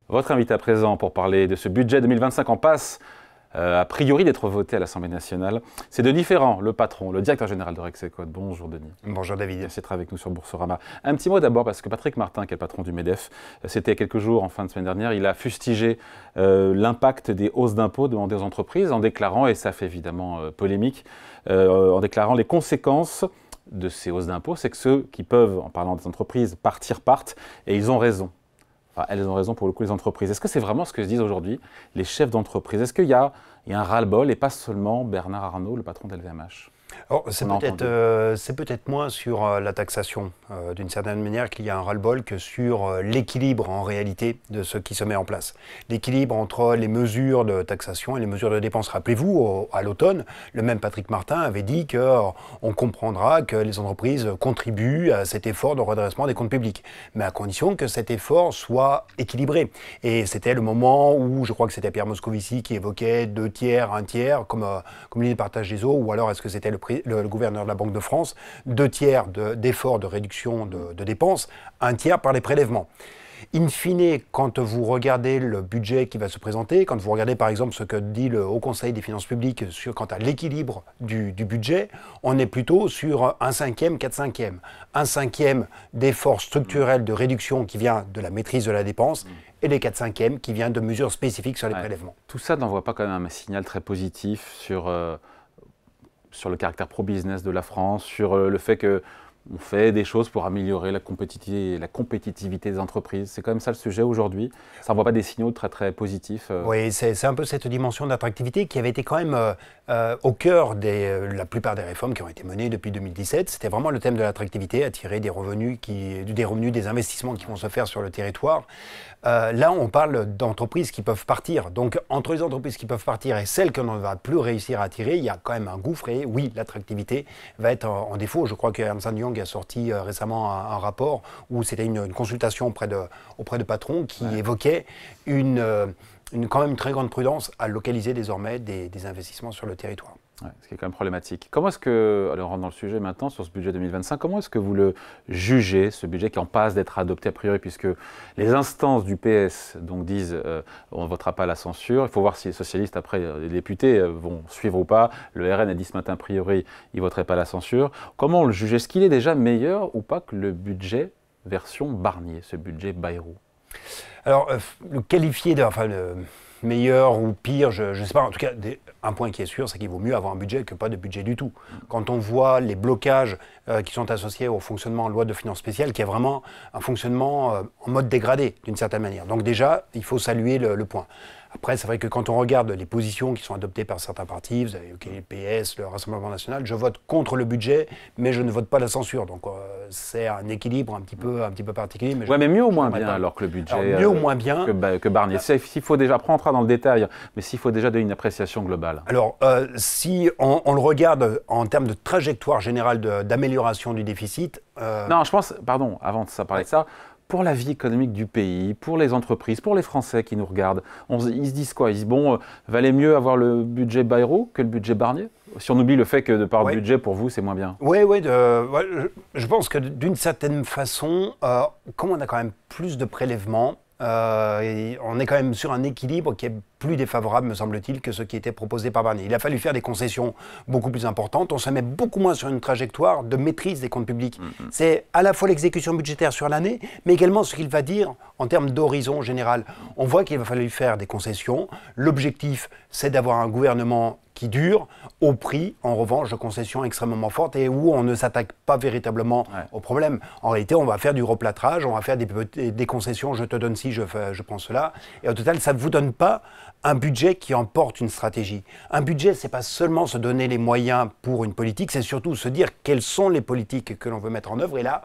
Votre invité à présent pour parler de ce budget 2025 en passe, a priori d'être voté à l'Assemblée nationale, c'est Denis Ferrand, le patron, le directeur général de Rexecode. Bonjour Denis. Bonjour David. Merci d'être avec nous sur Boursorama. Un petit mot d'abord parce que Patrick Martin, qui est le patron du MEDEF, c'était il y a quelques jours, en fin de semaine dernière, il a fustigé l'impact des hausses d'impôts demandées aux entreprises en déclarant, et ça fait évidemment polémique, en déclarant les conséquences de ces hausses d'impôts, c'est que ceux qui peuvent, en parlant des entreprises, partent, et ils ont raison. Enfin, elles ont raison pour le coup, les entreprises. Est-ce que c'est vraiment ce que se disent aujourd'hui les chefs d'entreprise? Est-ce qu'il y a un ras-le-bol et pas seulement Bernard Arnault, le patron d'LVMH? C'est peut-être moins sur la taxation, d'une certaine manière, qu'il y a un ras-le-bol que sur l'équilibre en réalité de ce qui se met en place. L'équilibre entre les mesures de taxation et les mesures de dépenses. Rappelez-vous, à l'automne, le même Patrick Martin avait dit qu'on comprendra que les entreprises contribuent à cet effort de redressement des comptes publics, mais à condition que cet effort soit équilibré. Et c'était le moment où, je crois que c'était Pierre Moscovici qui évoquait 2 tiers, 1 tiers, comme ligne de partage des eaux, ou alors est-ce que c'était le gouverneur de la Banque de France, 2 tiers d'efforts de réduction de dépenses, 1 tiers par les prélèvements. In fine, quand vous regardez le budget qui va se présenter, quand vous regardez par exemple ce que dit le Haut Conseil des finances publiques quant à l'équilibre du budget, on est plutôt sur 1/5, 4/5. 1/5 d'efforts structurels de réduction qui vient de la maîtrise de la dépense et les 4/5 qui vient de mesures spécifiques sur les prélèvements. Tout ça n'envoie pas quand même un signal très positif sur le caractère pro-business de la France, sur le fait qu'on fait des choses pour améliorer la compétitivité des entreprises. C'est quand même ça le sujet aujourd'hui. Ça n'envoie pas des signaux très très positifs. Oui, c'est un peu cette dimension d'attractivité qui avait été quand même au cœur de la plupart des réformes qui ont été menées depuis 2017. C'était vraiment le thème de l'attractivité, attirer des revenus, des investissements qui vont se faire sur le territoire. Là, on parle d'entreprises qui peuvent partir. Donc, entre les entreprises qui peuvent partir et celles qu'on ne va plus réussir à attirer, il y a quand même un gouffre. Et oui, l'attractivité va être en défaut. Je crois que Ernst & Young a sorti récemment un rapport où c'était une consultation auprès de patrons qui évoquait quand même une très grande prudence à localiser désormais des investissements sur le territoire. Ouais, ce qui est quand même problématique. Comment est-ce que, allez, on rentre dans le sujet maintenant sur ce budget 2025, comment est-ce que vous le jugez, ce budget qui est en passe d'être adopté a priori, puisque les instances du PS donc, disent on ne votera pas la censure, il faut voir si les socialistes, après les députés, vont suivre ou pas, le RN a dit ce matin a priori il ne voterait pas la censure. Comment on le juge? Est-ce qu'il est déjà meilleur ou pas que le budget version Barnier, ce budget Bayrou? Alors, le qualifier meilleur ou pire, je ne sais pas. En tout cas, un point qui est sûr, c'est qu'il vaut mieux avoir un budget que pas de budget du tout. Quand on voit les blocages qui sont associés au fonctionnement en loi de finances spéciales, qui est vraiment un fonctionnement en mode dégradé, d'une certaine manière. Donc déjà, il faut saluer le point. Après, c'est vrai que quand on regarde les positions qui sont adoptées par certains partis, vous avez le PS, le Rassemblement national, je vote contre le budget, mais je ne vote pas la censure. Donc c'est un équilibre un petit peu particulier. Mais mieux ou moins bien alors que le budget mieux ou moins bien que Barnier. S'il faut déjà, après on entrera dans le détail, mais s'il faut déjà donner une appréciation globale. Alors, si on le regarde en termes de trajectoire générale d'amélioration du déficit... Non, je pense, pardon, avant de parler de ça, pour la vie économique du pays, pour les entreprises, pour les Français qui nous regardent, ils se disent quoi? Ils se disent, bon, valait mieux avoir le budget Bayrou que le budget Barnier? Si on oublie le fait que de par le budget, pour vous, c'est moins bien. Oui, je pense que d'une certaine façon, comme on a quand même plus de prélèvements, on est quand même sur un équilibre qui est plus défavorable, me semble-t-il, que ce qui était proposé par Barnier. Il a fallu faire des concessions beaucoup plus importantes. On se met beaucoup moins sur une trajectoire de maîtrise des comptes publics. C'est à la fois l'exécution budgétaire sur l'année, mais également ce qu'il va dire en termes d'horizon général. On voit qu'il va falloir faire des concessions. L'objectif, c'est d'avoir un gouvernement qui dure, au prix, en revanche, de concessions extrêmement fortes et où on ne s'attaque pas véritablement au problème. En réalité, on va faire du replâtrage, on va faire des concessions, je te donne ci, je prends cela. Et au total, ça ne vous donne pas un budget qui emporte une stratégie. Un budget, ce n'est pas seulement se donner les moyens pour une politique, c'est surtout se dire quelles sont les politiques que l'on veut mettre en œuvre. Et là,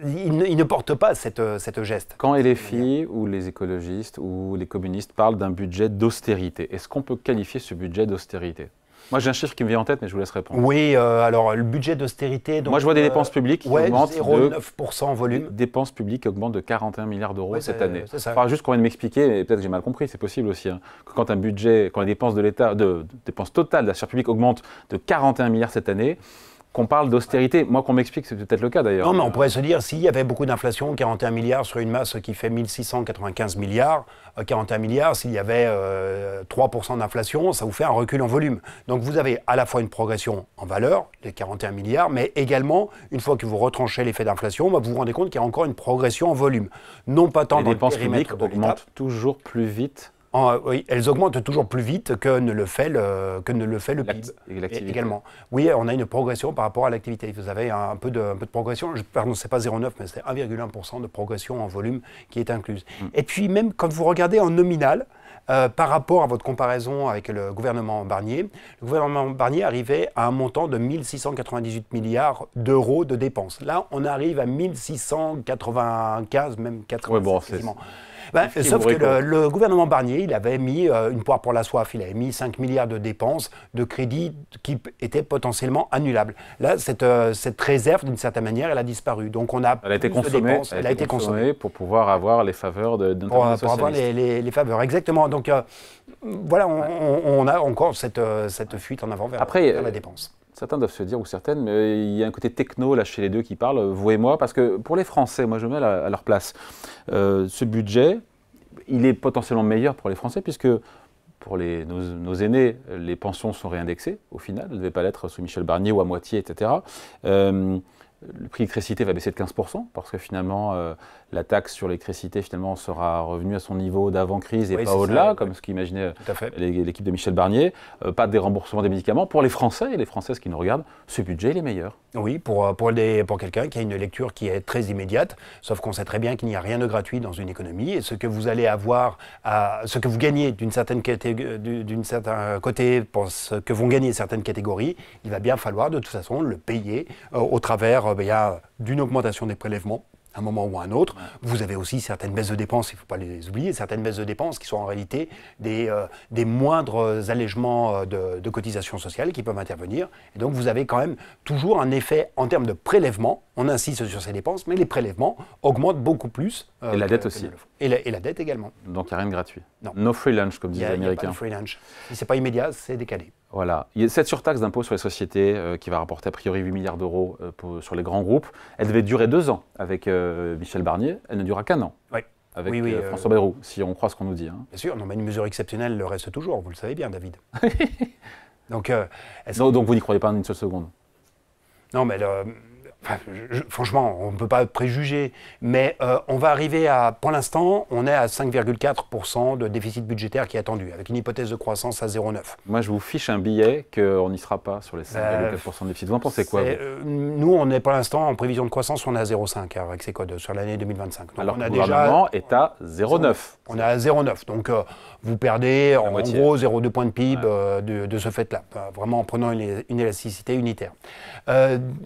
il ne porte pas cette geste. Quand LFI ou les écologistes ou les communistes parlent d'un budget d'austérité, est-ce qu'on peut qualifier ce budget d'austérité? Moi, j'ai un chiffre qui me vient en tête, mais je vous laisse répondre. Oui, alors le budget d'austérité... Moi, je vois des dépenses publiques qui augmentent 0,9% en volume. Des dépenses publiques qui augmentent de 41 milliards d'euros cette année. C'est ça. Enfin, juste qu'on vient de m'expliquer, et peut-être que j'ai mal compris, c'est possible aussi, hein, que quand les dépenses de l'État, dépenses totales de la sphère publique augmentent de 41 milliards cette année, qu'on parle d'austérité. Moi, qu'on m'explique, c'est peut-être le cas d'ailleurs. Non, mais on pourrait se dire, s'il y avait beaucoup d'inflation, 41 milliards sur une masse qui fait 1695 milliards, 41 milliards, s'il y avait 3% d'inflation, ça vous fait un recul en volume. Donc vous avez à la fois une progression en valeur, les 41 milliards, mais également, une fois que vous retranchez l'effet d'inflation, vous vous rendez compte qu'il y a encore une progression en volume. Non pas tant les dans le dépenses périmètre publiques de l'État. augmentent toujours plus vite. Oui, elles augmentent toujours plus vite que ne le fait le PIB également. Oui, on a une progression par rapport à l'activité. Vous avez un peu de progression. Pardon, c'est pas 0,9, mais c'est 1,1% de progression en volume qui est incluse. Et puis même quand vous regardez en nominal, par rapport à votre comparaison avec le gouvernement Barnier arrivait à un montant de 1698 milliards d'euros de dépenses. Là, on arrive à 1695, même 80 quasiment. Sauf que le gouvernement Barnier, il avait mis une poire pour la soif. Il avait mis 5 milliards de dépenses, de crédits qui étaient potentiellement annulables. Là, cette réserve, d'une certaine manière, elle a disparu. Donc on a elle a été consommée pour pouvoir avoir les faveurs d'un pour avoir les faveurs, exactement. Donc voilà, on a encore cette fuite en avant vers la dépense. Certains doivent se dire, ou certaines, mais il y a un côté techno là chez les deux qui parlent, vous et moi, parce que pour les Français, moi je me mets à leur place, ce budget, il est potentiellement meilleur pour les Français, puisque pour nos aînés, les pensions sont réindexées, au final, elles ne devaient pas l'être sous Michel Barnier ou à moitié, etc. Le prix de l'électricité va baisser de 15%, parce que finalement, la taxe sur l'électricité finalement sera revenue à son niveau d'avant-crise et pas au-delà, comme ce qu'imaginait l'équipe de Michel Barnier. Pas de déremboursement des médicaments. Pour les Français et les Françaises qui nous regardent, ce budget, il est meilleur. Oui, pour quelqu'un qui a une lecture qui est très immédiate, sauf qu'on sait très bien qu'il n'y a rien de gratuit dans une économie, et ce que vous allez avoir, ce que vous gagnez d'un certain côté, pour ce que vont gagner certaines catégories, il va bien falloir de toute façon le payer au travers d'une augmentation des prélèvements, à un moment ou à un autre. Vous avez aussi certaines baisses de dépenses, il ne faut pas les oublier, certaines baisses de dépenses qui sont en réalité des moindres allègements de cotisations sociales qui peuvent intervenir. Et donc vous avez quand même toujours un effet en termes de prélèvement. On insiste sur ces dépenses, mais les prélèvements augmentent beaucoup plus. Et la dette aussi. Et la dette également. Donc il n'y a rien de gratuit. Non. No free lunch, comme disent les Américains. Il n'y a pas de free lunch. Si ce n'est pas immédiat, c'est décalé. Voilà. Il y a cette surtaxe d'impôt sur les sociétés qui va rapporter a priori 8 milliards d'euros sur les grands groupes. Elle devait durer 2 ans avec Michel Barnier. Elle ne durera qu'1 an avec François Bayrou, si on croit ce qu'on nous dit. Hein. Bien sûr, non, mais une mesure exceptionnelle le reste toujours, vous le savez bien, David. Donc vous n'y croyez pas en une seule seconde? Non, mais franchement, on ne peut pas préjuger, mais on va arriver pour l'instant, on est à 5,4% de déficit budgétaire qui est attendu, avec une hypothèse de croissance à 0,9. Moi, je vous fiche un billet qu'on n'y sera pas sur les 5,4% de déficit. Vous en pensez quoi, nous, on est pour l'instant en prévision de croissance, on est à 0,5 avec ces codes sur l'année 2025. Donc, alors que le gouvernement est à 0,9. On est à 0,9, donc vous perdez en gros 0,2 points de PIB de ce fait-là, vraiment en prenant une élasticité unitaire.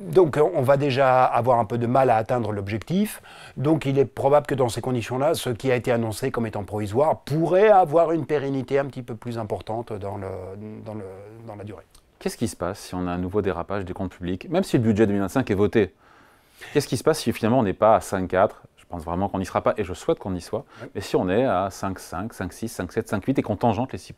Donc on va déjà avoir un peu de mal à atteindre l'objectif, donc il est probable que dans ces conditions-là, ce qui a été annoncé comme étant provisoire pourrait avoir une pérennité un petit peu plus importante dans la durée. Qu'est-ce qui se passe si on a un nouveau dérapage des comptes publics, même si le budget 2025 est voté? Qu'est-ce qui se passe si finalement on n'est pas à 5,4? Je pense vraiment qu'on n'y sera pas, et je souhaite qu'on y soit. Mais si on est à 5,5, 5,6, 5,7, 5,8 et qu'on tangente les 6%.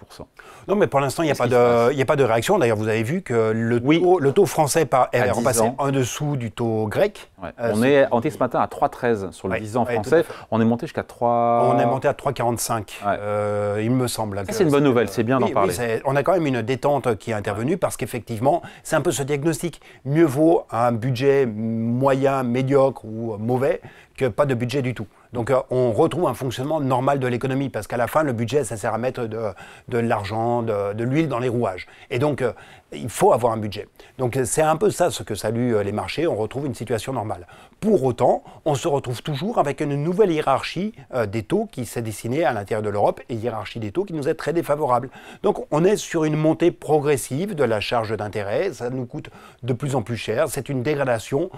Non, mais pour l'instant, il n'y a pas de réaction. D'ailleurs, vous avez vu que le taux français est repassé en dessous du taux grec. Ouais. On était ce matin à 3,13 sur le 10 ans français. On est monté jusqu'à 3... On est monté à 3,45, il me semble. C'est une bonne nouvelle, c'est bien d'en parler. Oui, on a quand même une détente qui est intervenue parce qu'effectivement, c'est un peu ce diagnostic. Mieux vaut un budget moyen, médiocre ou mauvais que pas de budget du tout. Donc on retrouve un fonctionnement normal de l'économie parce qu'à la fin, le budget, ça sert à mettre de l'argent, de l'huile dans les rouages. Et donc, il faut avoir un budget. Donc c'est un peu ça ce que saluent les marchés, on retrouve une situation normale. Pour autant, on se retrouve toujours avec une nouvelle hiérarchie des taux qui s'est dessinée à l'intérieur de l'Europe et hiérarchie des taux qui nous est très défavorable. Donc on est sur une montée progressive de la charge d'intérêt, ça nous coûte de plus en plus cher, c'est une dégradation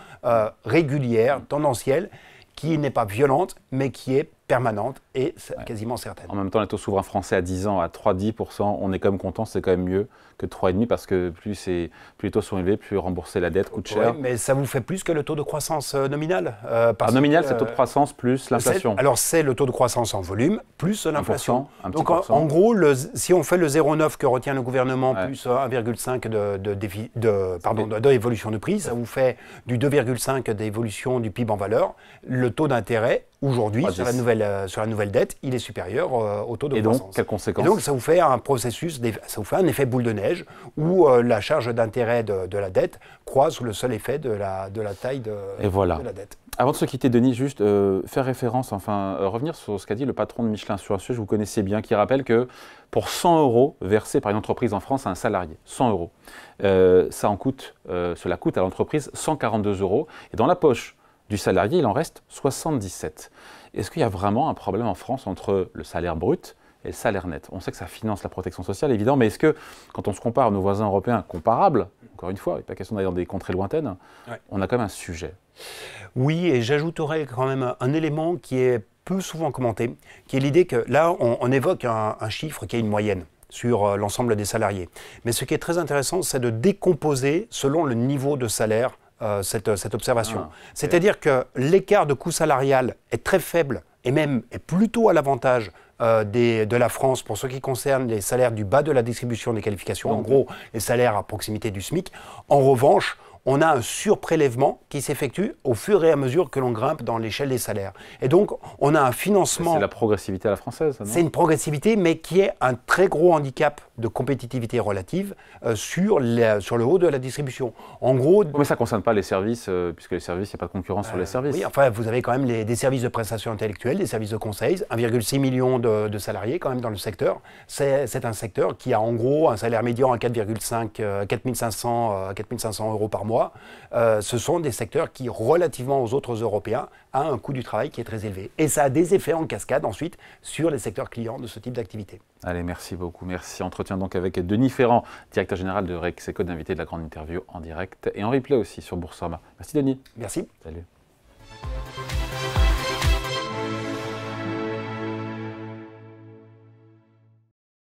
régulière, tendancielle, qui n'est pas violente, mais qui est permanente et quasiment certaine. En même temps, les taux souverains français à 10 ans à 3,10%, on est quand même content, c'est quand même mieux que 3,5% parce que plus les taux sont élevés, plus rembourser la dette coûte cher. Oui, mais ça vous fait plus que le taux de croissance nominal. Nominal, c'est le taux de croissance plus l'inflation. Alors c'est le taux de croissance en volume plus l'inflation. Donc en gros, gros, si on fait le 0,9 que retient le gouvernement plus 1,5 d'évolution de prix, ça vous fait du 2,5 d'évolution du PIB en valeur. Le taux d'intérêt, aujourd'hui, sur la nouvelle dette, il est supérieur au taux de croissance. Et donc, quelles conséquences? Et donc, ça vous fait un processus, ça vous fait un effet boule de neige où la charge d'intérêt de la dette croît sous le seul effet de la taille de la dette. Avant de se quitter, Denis, juste faire référence, revenir sur ce qu'a dit le patron de Michelin sur un sujet que vous connaissez bien, qui rappelle que pour 100 € versés par une entreprise en France à un salarié, 100 €, cela coûte à l'entreprise 142 €. Et dans la poche du salarié, il en reste 77. Est-ce qu'il y a vraiment un problème en France entre le salaire brut et le salaire net? On sait que ça finance la protection sociale, évidemment, mais est-ce que, quand on se compare à nos voisins européens comparables, encore une fois, il n'est pas question d'aller dans des contrées lointaines, on a quand même un sujet. Oui, et j'ajouterais quand même un élément qui est peu souvent commenté, qui est l'idée que là, on évoque un chiffre qui est une moyenne sur l'ensemble des salariés. Mais ce qui est très intéressant, c'est de décomposer selon le niveau de salaire cette observation. C'est-à-dire que l'écart de coût salarial est très faible et même est plutôt à l'avantage de la France pour ce qui concerne les salaires du bas de la distribution des qualifications, en gros les salaires à proximité du SMIC. En revanche, on a un surprélèvement qui s'effectue au fur et à mesure que l'on grimpe dans l'échelle des salaires. Et donc, on a un financement... C'est la progressivité à la française, non? C'est une progressivité, mais qui est un très gros handicap de compétitivité relative sur le haut de la distribution. En gros... Mais ça ne concerne pas les services, puisque les services, il n'y a pas de concurrence sur les services. Oui, enfin, vous avez quand même des services de prestations intellectuelles, des services de conseil, 1,6 million de salariés quand même dans le secteur. C'est un secteur qui a en gros un salaire médian à 4500 € par mois. Ce sont des secteurs qui, relativement aux autres Européens, a un coût du travail qui est très élevé. Et ça a des effets en cascade ensuite sur les secteurs clients de ce type d'activité. Allez, merci beaucoup. Merci. Entretien donc avec Denis Ferrand, directeur général de Rexeco, d'invité de la grande interview en direct et en replay aussi sur Boursorama. Merci Denis. Merci. Salut.